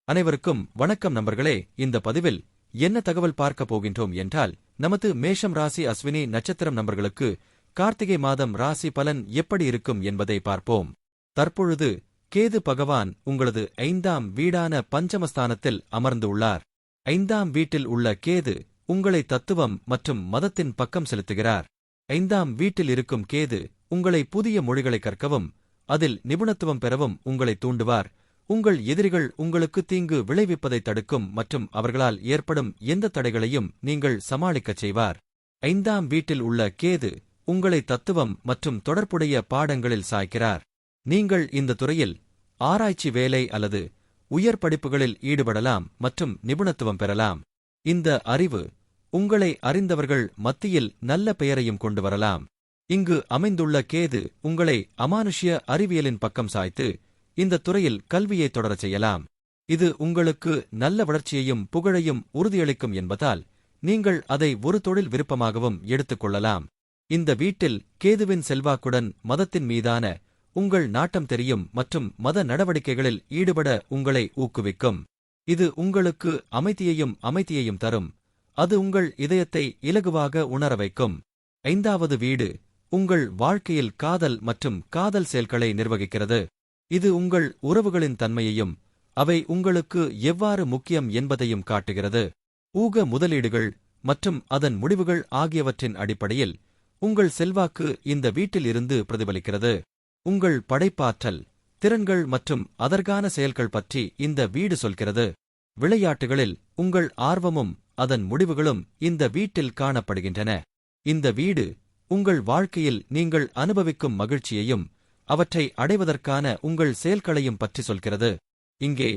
அனைவருக்கும் வணக்கம் நண்பர்களே. இந்த பதிவில் என்ன தகவல் பார்க்க போகின்றோம் என்றால், நமது மேஷம் ராசி அஸ்வினி நட்சத்திரம் நண்பர்களுக்கு கார்த்திகை மாதம் ராசி பலன் எப்படி இருக்கும் என்பதை பார்ப்போம். தற்பொழுது கேது பகவான் உங்களது 5ஆம் வீடான பஞ்சமஸ்தானத்தில் அமர்ந்துள்ளார். 5ஆம் வீட்டில் உள்ள கேது உங்களை தத்துவம் மற்றும் மதத்தின் பக்கம் செலுத்துகிறார். 5ஆம் வீட்டில் இருக்கும் கேது உங்களை புதிய மொழிகளை கற்கவும் அதில் நிபுணத்துவம் பெறவும் உங்களை தூண்டுவார். உங்கள் எதிரிகள் உங்களுக்கு தீங்கு விளைவிப்பதை தடுக்கும் மற்றும் அவர்களால் ஏற்படும் எந்த தடைகளையும் நீங்கள் சமாளிக்கச் செய்வார். 5ஆம் வீட்டில் உள்ள கேது உங்களை தத்துவம் மற்றும் தொடர்புடைய பாடங்களில் சாய்க்கிறார். நீங்கள் இந்த துறையில் ஆராய்ச்சி வேலை அல்லது உயர் படிப்புகளில் ஈடுபடலாம் மற்றும் நிபுணத்துவம் பெறலாம். இந்த அறிவு உங்களை அறிந்தவர்கள் மத்தியில் நல்ல பெயரையும் கொண்டு வரலாம். இங்கு அமைந்துள்ள கேது உங்களை அமானுஷ்ய அறிவியலின் பக்கம் சாய்த்து இந்த துறையில் கல்வியை தொடரச் செய்யலாம். இது உங்களுக்கு நல்ல வளர்ச்சியையும் புகழையும் உறுதியளிக்கும் என்பதால் நீங்கள் அதை ஒரு தொழில் விருப்பமாகவும் எடுத்துக்கொள்ளலாம். இந்த வீட்டில் கேதுவின் செல்வாக்குடன் மதத்தின் மீதான உங்கள் நாட்டம் தெரியும் மற்றும் மத நடவடிக்கைகளில் ஈடுபட உங்களை ஊக்குவிக்கும். இது உங்களுக்கு அமைதியையும் தரும். அது உங்கள் இதயத்தை இலகுவாக உணர வைக்கும். 5வது வீடு உங்கள் வாழ்க்கையில் காதல் மற்றும் காதல் செயல்களை நிர்வகிக்கிறது. இது உங்கள் உறவுகளின் தன்மையையும் அவை உங்களுக்கு எவ்வாறு முக்கியம் என்பதையும் காட்டுகிறது. ஊக முதலீடுகள் மற்றும் அதன் முடிவுகள் ஆகியவற்றின் அடிப்படையில் உங்கள் செல்வாக்கு இந்த வீட்டில் இருந்து பிரதிபலிக்கிறது. உங்கள் படைப்பாற்றல், திறன்கள் மற்றும் அதற்கான செயல்கள் பற்றி இந்த வீடு சொல்கிறது. விளையாட்டுகளில் உங்கள் ஆர்வமும் அதன் முடிவுகளும் இந்த வீட்டில் காணப்படுகின்றன. இந்த வீடு உங்கள் வாழ்க்கையில் நீங்கள் அனுபவிக்கும் மகிழ்ச்சியையும் அவற்றை அடைவதற்கான உங்கள் செயல்களையும் பற்றி சொல்கிறது. இங்கே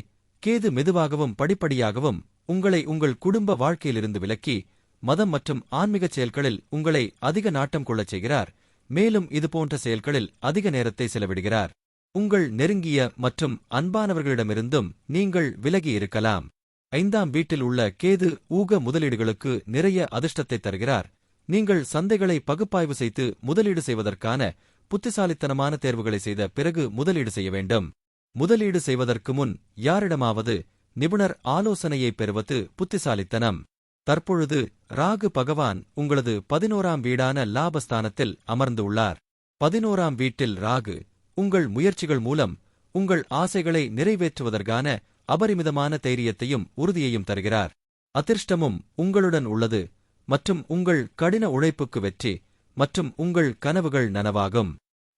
கேது மெதுவாகவும் படிப்படியாகவும் உங்களை உங்கள் குடும்ப வாழ்க்கையிலிருந்து விலக்கி மதம் மற்றும் ஆன்மீகச் செயல்களில் உங்களை அதிக நாட்டம் கொள்ளச் செய்கிறார். மேலும் இதுபோன்ற செயல்களில் அதிக நேரத்தை செலவிடுகிறார். உங்கள் நெருங்கிய மற்றும் அன்பானவர்களிடமிருந்தும் நீங்கள் விலகி இருக்கலாம். 5ஆம் வீட்டில் உள்ள கேது ஊக முதலீடுகளுக்கு நிறைய அதிர்ஷ்டத்தை தருகிறார். நீங்கள் சந்தைகளை பகுப்பாய்வு செய்து முதலீடு செய்வதற்கான புத்திசாலித்தனமான தேர்வுகளை செய்த பிறகு முதலீடு செய்ய வேண்டும். முதலீடு செய்வதற்கு முன் யாரிடமாவது நிபுணர் ஆலோசனையை பெறுவது புத்திசாலித்தனம். தற்பொழுது ராகு பகவான் உங்களது 11ஆம் வீடான லாபஸ்தானத்தில் அமர்ந்து உள்ளார். 11ஆம் வீட்டில் ராகு உங்கள் முயற்சிகள் மூலம் உங்கள் ஆசைகளை நிறைவேற்றுவதற்கான அபரிமிதமான தைரியத்தையும் உறுதியையும் தருகிறார். அதிர்ஷ்டமும் உங்களுடன் உள்ளது மற்றும் உங்கள் கடின உழைப்புக்கு வெற்றி மற்றும் உங்கள் கனவுகள் நனவாகும்.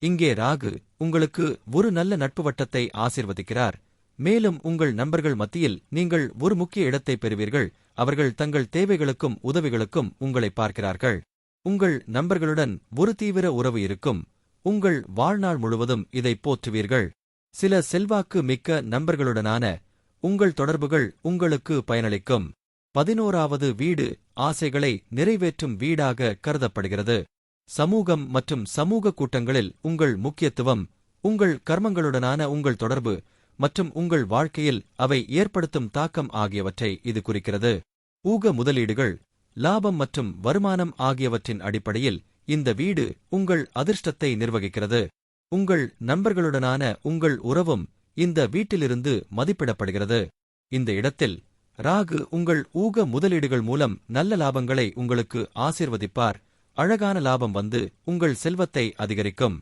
இங்கே ராகு உங்களுக்கு ஒரு நல்ல நட்பு வட்டத்தை ஆசீர்வதிக்கிறார். மேலும் உங்கள் நண்பர்கள் மத்தியில் நீங்கள் ஒரு முக்கிய இடத்தை பெறுவீர்கள். அவர்கள் தங்கள் தேவைகளுக்கும் உதவிகளுக்கும் உங்களை பார்க்கிறார்கள். உங்கள் நண்பர்களுடன் ஒரு தீவிர உறவு இருக்கும். உங்கள் வாழ்நாள் முழுவதும் இதை போற்றுவீர்கள். சில செல்வாக்கு மிக்க நண்பர்களுடனான உங்கள் தொடர்புகள் உங்களுக்கு பயனளிக்கும். 11வது வீடு ஆசைகளை நிறைவேற்றும் வீடாக கருதப்படுகிறது. சமூகம் மற்றும் சமூக கூட்டங்களில் உங்கள் முக்கியத்துவம், உங்கள் கர்மங்களுடனான உங்கள் தொடர்பு மற்றும் உங்கள் வாழ்க்கையில் அவை ஏற்படுத்தும் தாக்கம் ஆகியவற்றை இது குறிக்கிறது. ஊக முதலீடுகள், லாபம் மற்றும் வருமானம் ஆகியவற்றின் அடிப்படையில் இந்த வீடு உங்கள் அதிர்ஷ்டத்தை நிர்வகிக்கிறது. உங்கள் நண்பர்களுடனான உங்கள் உறவும் இந்த வீட்டிலிருந்து மதிப்பிடப்படுகிறது. இந்த இடத்தில் ராகு உங்கள் ஊக முதலீடுகள் மூலம் நல்ல லாபங்களை உங்களுக்கு ஆசீர்வதிப்பார். அழகான லாபம் வந்து உங்கள் செல்வத்தை அதிகரிக்கும்.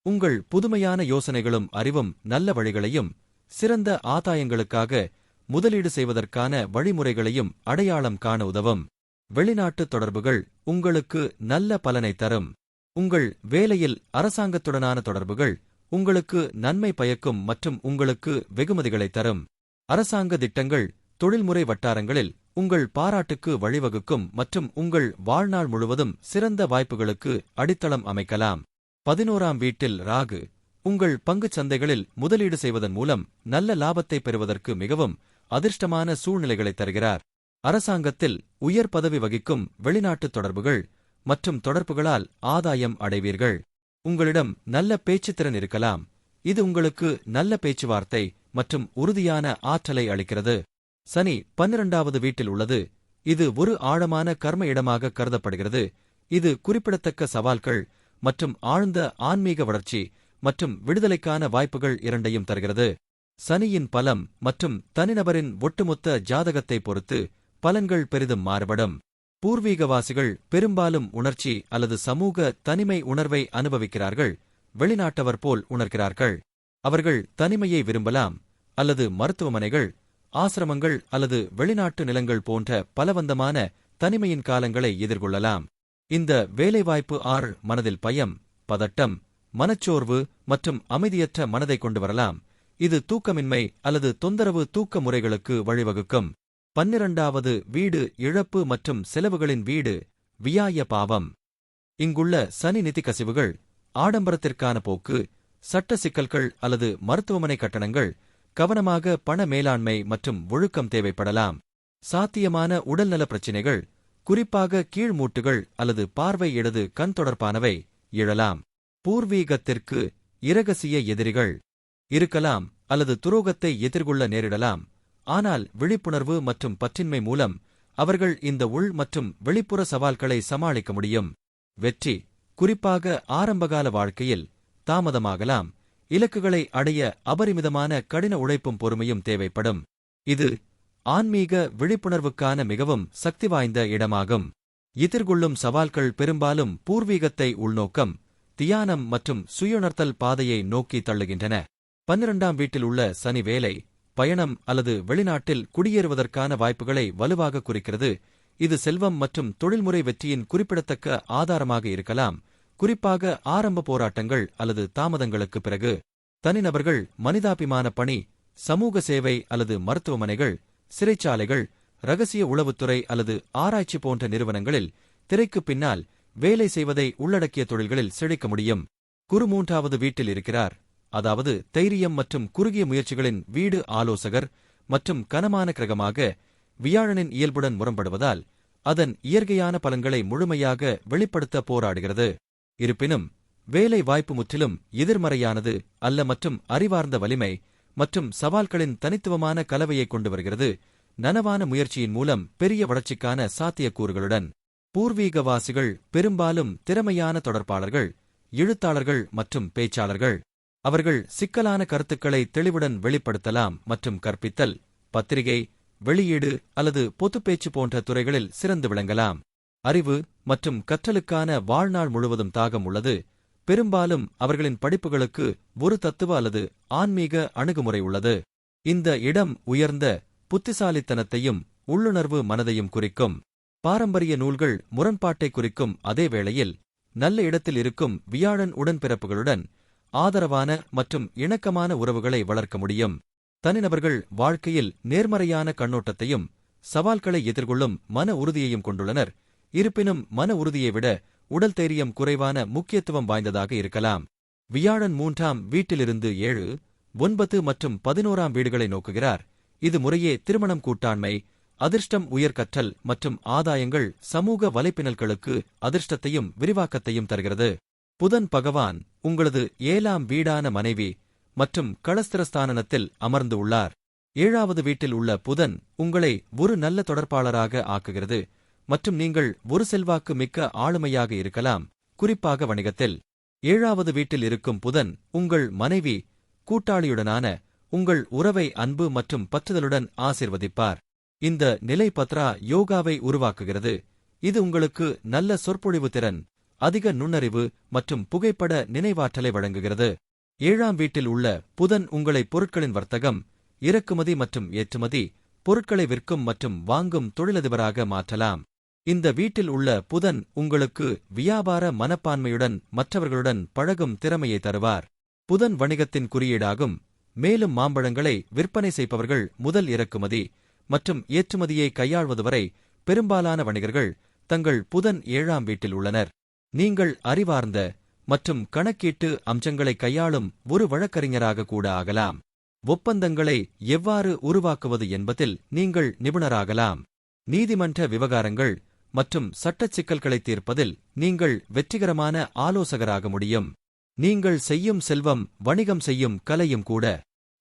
உங்கள் புதுமையான யோசனைகளும் அறிவும் நல்ல வழிகளையும் சிறந்த ஆதாயங்களுக்காக முதலீடு செய்வதற்கான வழிமுறைகளையும் அடையாளம் காண உதவும். வெளிநாட்டு தொடர்புகள் உங்களுக்கு நல்ல பலனை தரும். உங்கள் வேலையில் அரசாங்கத்துடனான தொடர்புகள் உங்களுக்கு நன்மை பயக்கும் மற்றும் உங்களுக்கு வெகுமதிகளை தரும். அரசாங்க திட்டங்கள் தொழில்முறை வட்டாரங்களில் உங்கள் பாராட்டுக்கு வழிவகுக்கும் மற்றும் உங்கள் வாழ்நாள் முழுவதும் சிறந்த வாய்ப்புகளுக்கு அடித்தளம் அமைக்கலாம். 11ஆம் வீட்டில் ராகு உங்கள் பங்குச் சந்தைகளில் முதலீடு செய்வதன் மூலம் நல்ல லாபத்தை பெறுவதற்கு மிகவும் அதிர்ஷ்டமான சூழ்நிலைகளை தருகிறார். அரசாங்கத்தில் உயர் பதவி வகிக்கும் வெளிநாட்டு தொடர்புகள் மற்றும் தொடர்புகளால் ஆதாயம் அடைவீர்கள். உங்களிடம் நல்ல பேச்சுத்திறன் இருக்கலாம். இது உங்களுக்கு நல்ல பேச்சுவார்த்தை மற்றும் உறுதியான ஆற்றலை அளிக்கிறது. சனி 12வது வீட்டில் உள்ளது. இது ஒரு ஆழமான கர்ம இடமாக கருதப்படுகிறது. இது குறிப்பிடத்தக்க சவால்கள் மற்றும் ஆழ்ந்த ஆன்மீக வளர்ச்சி மற்றும் விடுதலைக்கான வாய்ப்புகள் இரண்டையும் தருகிறது. சனியின் பலம் மற்றும் தனிநபரின் ஒட்டுமொத்த ஜாதகத்தை பொறுத்து பலன்கள் பெரிதும் மாறுபடும். பூர்வீகவாசிகள் பெரும்பாலும் உணர்ச்சி அல்லது சமூக தனிமை உணர்வை அனுபவிக்கிறார்கள், வெளிநாட்டவர் போல் உணர்கிறார்கள். அவர்கள் தனிமையை விரும்பலாம் அல்லது மருத்துவமனைகள், ஆசிரமங்கள் அல்லது வெளிநாட்டு நிலங்கள் போன்ற பலவந்தமான தனிமையின் காலங்களை எதிர்கொள்ளலாம். இந்த வேலைவாய்ப்பு மனதில் பயம், பதட்டம், மனச்சோர்வு மற்றும் அமைதியற்ற மனதை கொண்டு வரலாம். இது தூக்கமின்மை அல்லது தொந்தரவு தூக்க முறைகளுக்கு வழிவகுக்கும். 12வது வீடு இழப்பு மற்றும் செலவுகளின் வீடு, வியாய பாவம். இங்குள்ள சனி நிதி கசிவுகள், ஆடம்பரத்திற்கான போக்கு, சட்ட சிக்கல்கள் அல்லது மருத்துவமனை கட்டணங்கள், கவனமாக பண மேலாண்மை மற்றும் ஒழுக்கம் தேவைப்படலாம். சாத்தியமான உடல்நல பிரச்சினைகள், குறிப்பாக கீழ்மூட்டுகள் அல்லது பார்வை இடது கண் தொடர்பானவை எழலாம். பூர்வீகத்திற்கு இரகசிய எதிரிகள் இருக்கலாம் அல்லது துரோகத்தை எதிர்கொள்ள நேரிடலாம். ஆனால் விழிப்புணர்வு மற்றும் பற்றின்மை மூலம் அவர்கள் இந்த உள் மற்றும் வெளிப்புற சவால்களை சமாளிக்க முடியும். வெற்றி, குறிப்பாக ஆரம்பகால வாழ்க்கையில், தாமதமாகலாம். இலக்குகளை அடைய அபரிமிதமான கடின உழைப்பும் பொறுமையும் தேவைப்படும். இது ஆன்மீக விழிப்புணர்வுக்கான மிகவும் சக்தி வாய்ந்த இடமாகும். எதிர்கொள்ளும் சவால்கள் பெரும்பாலும் பூர்வீகத்தை உள்நோக்கம், தியானம் மற்றும் சுயுணர்த்தல் பாதையை நோக்கி தள்ளுகின்றன. 12ஆம் வீட்டில் உள்ள சனி வேலை, பயணம் அல்லது வெளிநாட்டில் குடியேறுவதற்கான வாய்ப்புகளை வலுவாக குறிக்கிறது. இது செல்வம் மற்றும் தொழில்முறை வெற்றியின் குறிப்பிடத்தக்க ஆதாரமாக இருக்கலாம், குறிப்பாக ஆரம்ப போராட்டங்கள் அல்லது தாமதங்களுக்கு பிறகு. தனிநபர்கள் மனிதாபிமான பணி, சமூக சேவை அல்லது மருத்துவமனைகள், சிறைச்சாலைகள், ரகசிய உளவுத்துறை அல்லது ஆராய்ச்சி போன்ற நிறுவனங்களில் திரைக்குப் பின்னால் வேலை செய்வதை உள்ளடக்கிய தொழில்களில் செழிக்க முடியும். குரு 3வது வீட்டில் இருக்கிறார், அதாவது தைரியம் மற்றும் குறுகிய முயற்சிகளின் வீடு. ஆலோசகர் மற்றும் கனமான கிரகமாக வியாழனின் இயல்புடன் முரண்படுவதால் அதன் இயற்கையான பலன்களை முழுமையாக வெளிப்படுத்த போராடுகிறது. இருப்பினும் வேலை வாய்ப்பு முற்றிலும் எதிர்மறையானது அல்ல மற்றும் அறிவார்ந்த வலிமை மற்றும் சவால்களின் தனித்துவமான கலவையை கொண்டு வருகிறது, நனவான முயற்சியின் மூலம் பெரிய வளர்ச்சிக்கான சாத்தியக்கூறுகளுடன். பூர்வீகவாசிகள் பெரும்பாலும் திறமையான தொடர்பாளர்கள், எழுத்தாளர்கள் மற்றும் பேச்சாளர்கள். அவர்கள் சிக்கலான கருத்துக்களை தெளிவுடன் வெளிப்படுத்தலாம் மற்றும் கற்பித்தல், பத்திரிகை, வெளியீடு அல்லது பொதுப்பேச்சு போன்ற துறைகளில் சிறந்து விளங்கலாம். அறிவு மற்றும் கற்றலுக்கான வாழ்நாள் முழுவதும் தாகம் உள்ளது. பெரும்பாலும் அவர்களின் படிப்புகளுக்கு ஒரு தத்துவ அல்லது ஆன்மீக அணுகுமுறை உள்ளது. இந்த இடம் உயர்ந்த புத்திசாலித்தனத்தையும் உள்ளுணர்வு மனதையும் குறிக்கும். பாரம்பரிய நூல்கள் முரண்பாட்டை குறிக்கும் அதே வேளையில், நல்ல இடத்தில் இருக்கும் வியாழன் உடன்பிறப்புகளுடன் ஆதரவான மற்றும் இணக்கமான உறவுகளை வளர்க்க முடியும். தனிநபர்கள் வாழ்க்கையில் நேர்மறையான கண்ணோட்டத்தையும் சவால்களை எதிர்கொள்ளும் மன உறுதியையும் கொண்டுள்ளனர். இருப்பினும் மன உறுதியை விட உடல் தைரியம் குறைவான முக்கியத்துவம் வாய்ந்ததாக இருக்கலாம். வியாழன் 3ஆம் வீட்டிலிருந்து 7, 9 மற்றும் 11ஆம் வீடுகளை நோக்குகிறார். இது முறையே திருமணம், கூட்டாண்மை, அதிர்ஷ்டம், உயர்கற்றல் மற்றும் ஆதாயங்கள், சமூக வலைப்பின்னல்களுக்கு அதிர்ஷ்டத்தையும் விரிவாக்கத்தையும் தருகிறது. புதன் பகவான் உங்களது 7ஆம் வீடான மனைவி மற்றும் களஸ்திரஸ்தானத்தில் அமர்ந்து உள்ளார். 7வது வீட்டில் உள்ள புதன் உங்களை ஒரு நல்ல தொடர்பாளராக ஆக்குகிறது மற்றும் நீங்கள் ஒரு செல்வாக்கு மிக்க ஆளுமையாக இருக்கலாம், குறிப்பாக வணிகத்தில். 7வது வீட்டில் இருக்கும் புதன் உங்கள் மனைவி, கூட்டாளியுடனான உங்கள் உறவை அன்பு மற்றும் பற்றுதலுடன் ஆசிர்வதிப்பார். இந்த நிலை பத்ரா யோகாவை உருவாக்குகிறது. இது உங்களுக்கு நல்ல சொற்பொழிவு திறன், அதிக நுண்ணறிவு மற்றும் புகைப்பட நினைவாற்றலை வழங்குகிறது. 7ஆம் வீட்டில் உள்ள புதன் உங்களை பொருட்களின் வர்த்தகம், இறக்குமதி மற்றும் ஏற்றுமதி, பொருட்களை விற்கும் மற்றும் வாங்கும் தொழிலதிபராக மாற்றலாம். இந்த வீட்டில் உள்ள புதன் உங்களுக்கு வியாபார மனப்பான்மையுடன் மற்றவர்களுடன் பழகும் திறமையை தருவார். புதன் வணிகத்தின் குறியீடாகும், மேலும் மாம்பழங்களை விற்பனை செய்பவர்கள் முதல் இறக்குமதி மற்றும் ஏற்றுமதியை கையாள்வது வரை பெரும்பாலான வணிகர்கள் தங்கள் புதன் 7ஆம் வீட்டில் உள்ளனர். நீங்கள் அறிவார்ந்த மற்றும் கணக்கீட்டு அம்சங்களை கையாளும் ஒரு வழக்கறிஞராக கூட ஆகலாம். ஒப்பந்தங்களை எவ்வாறு உருவாக்குவது என்பதில் நீங்கள் நிபுணராகலாம். நீதிமன்ற விவகாரங்கள் மற்றும் சட்டச் சிக்கல்களை தீர்ப்பதில் நீங்கள் வெற்றிகரமான ஆலோசகராக முடியும். நீங்கள் செய்யும் செல்வம், வணிகம் செய்யும் கலையும் கூட.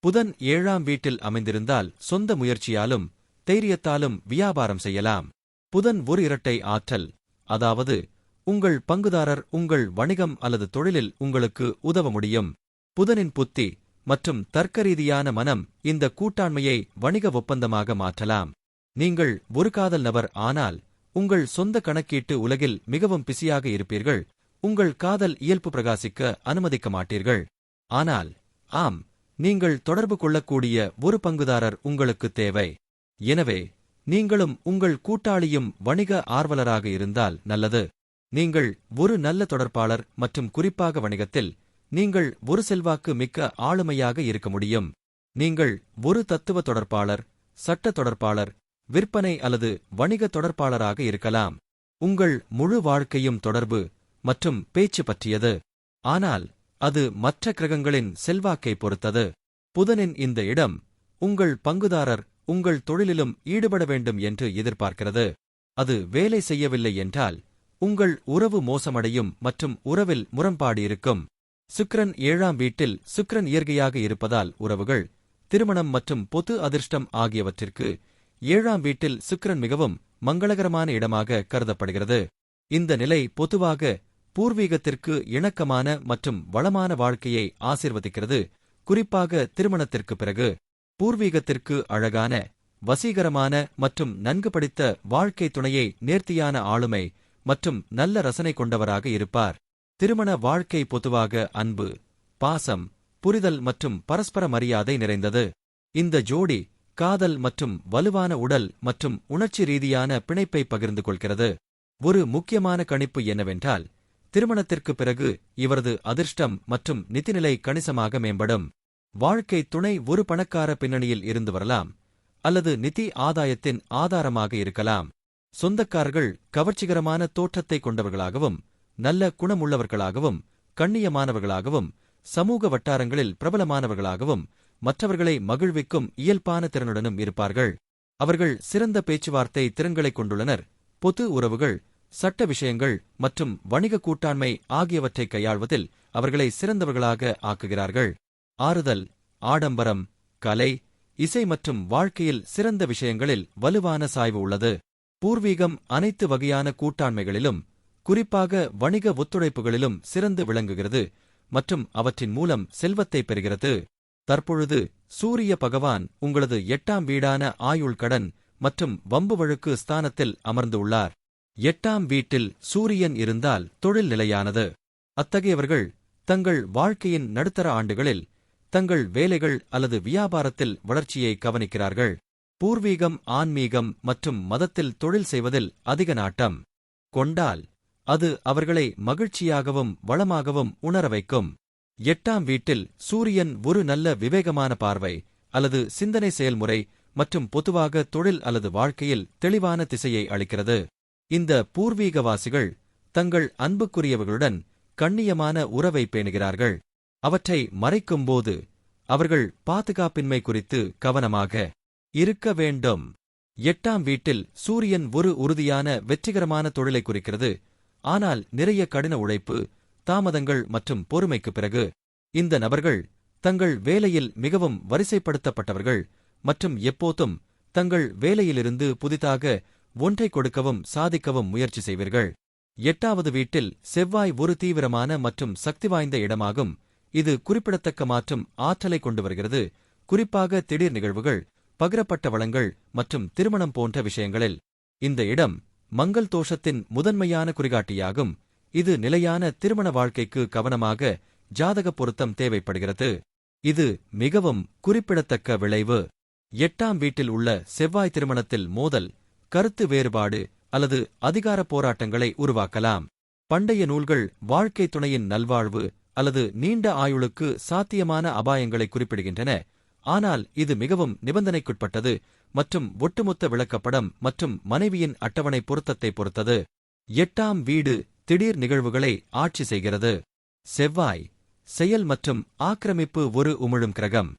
புதன் 7ஆம் வீட்டில் அமைந்திருந்தால் சொந்த முயற்சியாலும் தைரியத்தாலும் வியாபாரம் செய்யலாம். புதன் ஒரு இரட்டை ஆற்றல், அதாவது உங்கள் பங்குதாரர் உங்கள் வணிகம் அல்லது தொழிலில் உங்களுக்கு உதவ முடியும். புதனின் புத்தி மற்றும் தர்க்கரீதியான மனம் இந்த கூட்டாண்மையை வணிக ஒப்பந்தமாக மாற்றலாம். நீங்கள் ஒரு காதல் நபர் ஆனால் உங்கள் சொந்த கணக்கீட்டு உலகில் மிகவும் பிஸியாக இருப்பீர்கள். உங்கள் காதல் இயல்பு பிரகாசிக்க அனுமதிக்க மாட்டீர்கள். ஆனால் ஆம், நீங்கள் தொடர்பு கொள்ளக்கூடிய ஒரு பங்குதாரர் உங்களுக்கு தேவை. எனவே நீங்களும் உங்கள் கூட்டாளியும் வணிக ஆர்வலராக இருந்தால் நல்லது. நீங்கள் ஒரு நல்ல தொடர்பாளர் மற்றும் குறிப்பாக வணிகத்தில் நீங்கள் ஒரு செல்வாக்கு மிக்க ஆளுமையாக இருக்க முடியும். நீங்கள் ஒரு தத்துவ தொடர்பாளர், சட்ட தொடர்பாளர், விற்பனை அல்லது வணிக தொடர்பாளராக இருக்கலாம். உங்கள் முழு வாழ்க்கையும் தொடர்பு மற்றும் பேச்சு பற்றியது. ஆனால் அது மற்ற கிரகங்களின் செல்வாக்கை பொறுத்தது. புதனின் இந்த இடம் உங்கள் பங்குதாரர் உங்கள் தொழிலிலும் ஈடுபட வேண்டும் என்று எதிர்பார்க்கிறது. அது வேலை செய்யவில்லை என்றால் உங்கள் உறவு மோசமடையும் மற்றும் உறவில் முரண்பாடு இருக்கும். சுக்கிரன் 7ஆம் வீட்டில் சுக்கிரன் இயற்கையாக இருப்பதால் உறவுகள், திருமணம் மற்றும் பொது அதிர்ஷ்டம் ஆகியவற்றிற்கு 7ஆம் வீட்டில் சுக்கிரன் மிகவும் மங்களகரமான இடமாக கருதப்படுகிறது. இந்த நிலை பொதுவாக பூர்வீகத்திற்கு இணக்கமான மற்றும் வளமான வாழ்க்கையை ஆசீர்வதிக்கிறது, குறிப்பாக திருமணத்திற்கு பிறகு. பூர்வீகத்திற்கு அழகான, வசீகரமான மற்றும் நன்கு படித்த வாழ்க்கை துணையை நேர்த்தியான ஆளுமை மற்றும் நல்ல ரசனை கொண்டவராக இருப்பார். திருமண வாழ்க்கை பொதுவாக அன்பு, பாசம், புரிதல் மற்றும் பரஸ்பர மரியாதை நிறைந்தது. இந்த ஜோடி காதல் மற்றும் வலுவான உடல் மற்றும் உணர்ச்சி ரீதியான பிணைப்பை பகிர்ந்து கொள்கிறது. ஒரு முக்கியமான கணிப்பு என்னவென்றால், திருமணத்திற்கு பிறகு இவரது அதிர்ஷ்டம் மற்றும் நிதிநிலை கணிசமாக மேம்படும். வாழ்க்கை துணை ஒரு பணக்கார பின்னணியில் இருந்து வரலாம் அல்லது நிதி ஆதாயத்தின் ஆதாரமாக இருக்கலாம். சொந்தக்காரர்கள் கவர்ச்சிகரமான தோற்றத்தை கொண்டவர்களாகவும் நல்ல குணமுள்ளவர்களாகவும் கண்ணியமானவர்களாகவும் சமூக வட்டாரங்களில் பிரபலமானவர்களாகவும் மற்றவர்களை மகிழ்விக்கும் இயல்பான திறனுடனும் இருப்பார்கள். அவர்கள் சிறந்த பேச்சுவார்த்தை திறன்களைக் கொண்டுள்ளனர். பொது உறவுகள், சட்ட விஷயங்கள் மற்றும் வணிக கூட்டாண்மை ஆகியவற்றை கையாள்வதில் அவர்களை சிறந்தவர்களாக ஆக்குகிறார்கள். ஆறுதல், ஆடம்பரம், கலை, இசை மற்றும் வாழ்க்கையில் சிறந்த விஷயங்களில் வலுவான சாய்வு உள்ளது. பூர்வீகம் அனைத்து வகையான கூட்டாண்மைகளிலும், குறிப்பாக வணிக ஒத்துழைப்புகளிலும் சிறந்து விளங்குகிறது மற்றும் அவற்றின் மூலம் செல்வத்தை பெறுகிறது. தற்பொழுது சூரிய பகவான் உங்களது 8ஆம் வீடான ஆயுள், கடன் மற்றும் வம்பு வழக்கு ஸ்தானத்தில் அமர்ந்து உள்ளார். 8ஆம் வீட்டில் சூரியன் இருந்தால் தொழில் நிலையானது. அத்தகையவர்கள் தங்கள் வாழ்க்கையின் நடுத்தர ஆண்டுகளில் தங்கள் வேலைகள் அல்லது வியாபாரத்தில் வளர்ச்சியை கவனிக்கிறார்கள். பூர்வீகம் ஆன்மீகம் மற்றும் மதத்தில் தொழில் செய்வதில் அதிக நாட்டம் கொண்டால் அது அவர்களை மகிழ்ச்சியாகவும் வளமாகவும் உணர வைக்கும். 8ஆம் வீட்டில் சூரியன் ஒரு நல்ல விவேகமான பார்வை அல்லது சிந்தனை செயல்முறை மற்றும் பொதுவாக தொழில் அல்லது வாழ்க்கையில் தெளிவான திசையை அளிக்கிறது. இந்த பூர்வீகவாசிகள் தங்கள் அன்புக்குரியவர்களுடன் கண்ணியமான உறவை பேணுகிறார்கள். அவற்றை மறைக்கும்போது அவர்கள் பாதுகாப்பின்மை குறித்து கவனமாக இருக்க வேண்டும். 8ஆம் வீட்டில் சூரியன் ஒரு உறுதியான வெற்றிகரமான தொழிலை குறிக்கிறது, ஆனால் நிறைய கடின உழைப்பு, தாமதங்கள் மற்றும் பொறுமைக்கு பிறகு. இந்த நபர்கள் தங்கள் வேலையில் மிகவும் வரிசைப்படுத்தப்பட்டவர்கள் மற்றும் எப்போதும் தங்கள் வேலையிலிருந்து புதிதாக ஒன்றை கொடுக்கவும் சாதிக்கவும் முயற்சி செய்வீர்கள். 8வது வீட்டில் செவ்வாய் ஒரு தீவிரமான மற்றும் சக்திவாய்ந்த இடமாகும். இது குறிப்பிடத்தக்க மாற்றும் ஆற்றலை கொண்டு வருகிறது, குறிப்பாக திடீர் நிகழ்வுகள், பகிரப்பட்ட வளங்கள் மற்றும் திருமணம் போன்ற விஷயங்களில். இந்த இடம் மங்கள் தோஷத்தின் முதன்மையான குறிகாட்டியாகும். இது நிலையான திருமண வாழ்க்கைக்கு கவனமாக ஜாதக பொருத்தம் தேவைப்படுகிறது. இது மிகவும் குறிப்பிடத்தக்க விளைவு. 8ஆம் வீட்டில் உள்ள செவ்வாய் திருமணத்தில் மோதல், கருத்து வேறுபாடு அல்லது அதிகார போராட்டங்களை உருவாக்கலாம். பண்டைய நூல்கள் வாழ்க்கை துணையின் நல்வாழ்வு அல்லது நீண்ட ஆயுளுக்கு சாத்தியமான அபாயங்களை குறிப்பிடுகின்றன, ஆனால் இது மிகவும் நிபந்தனைக்குட்பட்டது மற்றும் ஒட்டுமொத்த விளக்கப்படம் மற்றும் மனைவியின் அட்டவணை பொருத்தத்தை பொறுத்தது. 8ஆம் வீடு திடீர் நிகழ்வுகளை ஆட்சி செய்கிறது. செவ்வாய் செயல் மற்றும் ஆக்கிரமிப்பு ஒரு உமிழும் கிரகம்.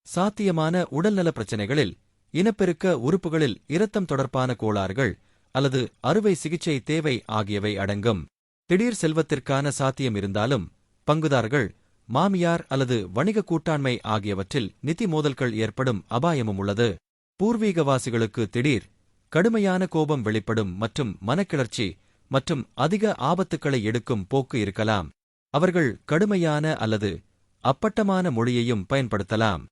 சாத்தியமான உடல்நல பிரச்சினைகளில் இனப்பெருக்க உறுப்புகளில் இரத்தம் தொடர்பான கோளாறுகள் அல்லது அறுவை சிகிச்சை தேவை ஆகியவை அடங்கும். திடீர் செல்வத்திற்கான சாத்தியம் இருந்தாலும் பங்குதாரர்கள், மாமியார் அல்லது வணிக கூட்டாண்மை ஆகியவற்றில் நிதி மோதல்கள் ஏற்படும் அபாயமும் உள்ளது. பூர்வீகவாசிகளுக்கு திடீர் கடுமையான கோபம் வெளிப்படும் மற்றும் மனக்கிளர்ச்சி மற்றும் அதிக ஆபத்துக்களை எடுக்கும் போக்கு இருக்கலாம். அவர்கள் கடுமையான அல்லது அப்பட்டமான மொழியையும் பயன்படுத்தலாம்.